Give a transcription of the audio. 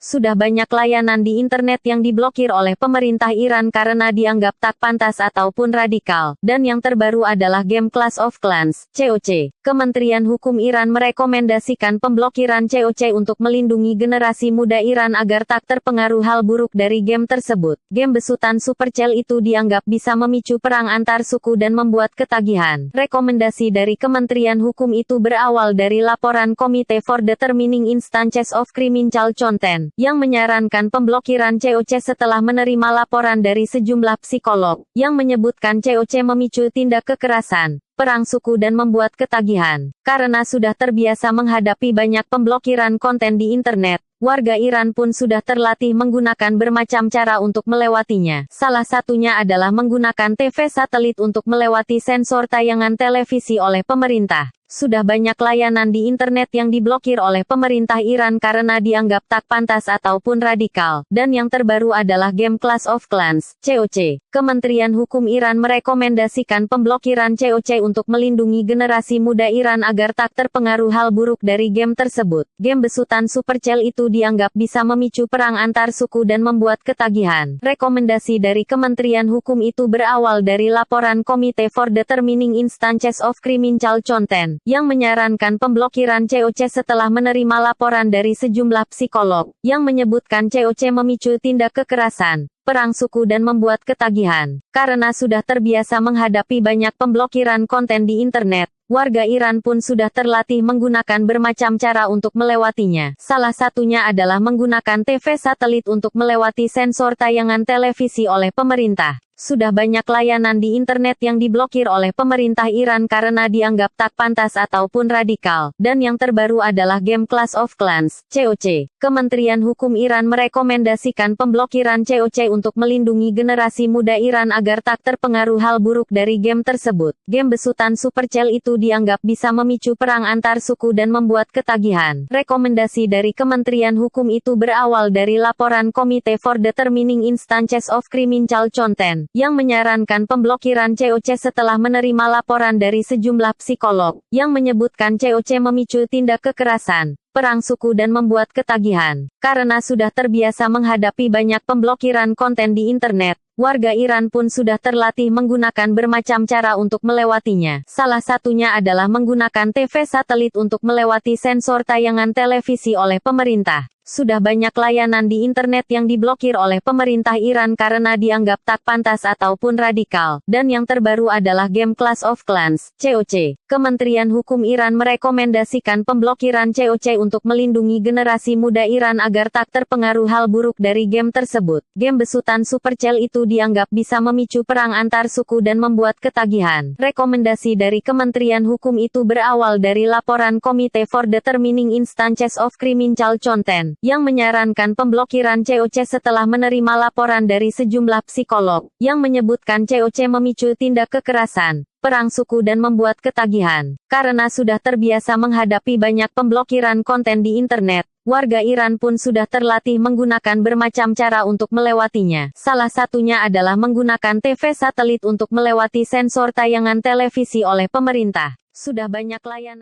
Sudah banyak layanan di internet yang diblokir oleh pemerintah Iran karena dianggap tak pantas ataupun radikal. Dan yang terbaru adalah game Clash of Clans, COC. Kementerian Hukum Iran merekomendasikan pemblokiran COC untuk melindungi generasi muda Iran agar tak terpengaruh hal buruk dari game tersebut. Game besutan Supercell itu dianggap bisa memicu perang antar suku dan membuat ketagihan. Rekomendasi dari Kementerian Hukum itu berawal dari laporan Komite for Determining Instances of Criminal Content, yang menyarankan pemblokiran COC setelah menerima laporan dari sejumlah psikolog, yang menyebutkan COC memicu tindak kekerasan, perang suku dan membuat ketagihan. Karena sudah terbiasa menghadapi banyak pemblokiran konten di internet, warga Iran pun sudah terlatih menggunakan bermacam cara untuk melewatinya. Salah satunya adalah menggunakan TV satelit untuk melewati sensor tayangan televisi oleh pemerintah. Sudah banyak layanan di internet yang diblokir oleh pemerintah Iran karena dianggap tak pantas ataupun radikal. Dan yang terbaru adalah game Clash of Clans, COC. Kementerian Hukum Iran merekomendasikan pemblokiran COC untuk melindungi generasi muda Iran agar tak terpengaruh hal buruk dari game tersebut. Game besutan Supercell itu dianggap bisa memicu perang antar suku dan membuat ketagihan. Rekomendasi dari Kementerian Hukum itu berawal dari laporan Komite for Determining Instances of Criminal Content, yang menyarankan pemblokiran COC setelah menerima laporan dari sejumlah psikolog, yang menyebutkan COC memicu tindak kekerasan, perang suku dan membuat ketagihan. Karena sudah terbiasa menghadapi banyak pemblokiran konten di internet, warga Iran pun sudah terlatih menggunakan bermacam cara untuk melewatinya. Salah satunya adalah menggunakan TV satelit untuk melewati sensor tayangan televisi oleh pemerintah. Sudah banyak layanan di internet yang diblokir oleh pemerintah Iran karena dianggap tak pantas ataupun radikal. Dan yang terbaru adalah game Clash of Clans, COC. Kementerian Hukum Iran merekomendasikan pemblokiran COC untuk melindungi generasi muda Iran agar tak terpengaruh hal buruk dari game tersebut. Game besutan Supercell itu dianggap bisa memicu perang antar suku dan membuat ketagihan. Rekomendasi dari Kementerian Hukum itu berawal dari laporan Komite for Determining Instances of Criminal Content, yang menyarankan pemblokiran COC setelah menerima laporan dari sejumlah psikolog, yang menyebutkan COC memicu tindak kekerasan, perang suku dan membuat ketagihan. Karena sudah terbiasa menghadapi banyak pemblokiran konten di internet, warga Iran pun sudah terlatih menggunakan bermacam cara untuk melewatinya. Salah satunya adalah menggunakan TV satelit untuk melewati sensor tayangan televisi oleh pemerintah. Sudah banyak layanan di internet yang diblokir oleh pemerintah Iran karena dianggap tak pantas ataupun radikal. Dan yang terbaru adalah game Clash of Clans, COC. Kementerian Hukum Iran merekomendasikan pemblokiran COC untuk melindungi generasi muda Iran agar tak terpengaruh hal buruk dari game tersebut. Game besutan Supercell itu dianggap bisa memicu perang antar suku dan membuat ketagihan. Rekomendasi dari Kementerian Hukum itu berawal dari laporan Komite for Determining Instances of Criminal Content, yang menyarankan pemblokiran COC setelah menerima laporan dari sejumlah psikolog, yang menyebutkan COC memicu tindak kekerasan, perang suku dan membuat ketagihan. Karena sudah terbiasa menghadapi banyak pemblokiran konten di internet, warga Iran pun sudah terlatih menggunakan bermacam cara untuk melewatinya. Salah satunya adalah menggunakan TV satelit untuk melewati sensor tayangan televisi oleh pemerintah. Sudah banyak layanan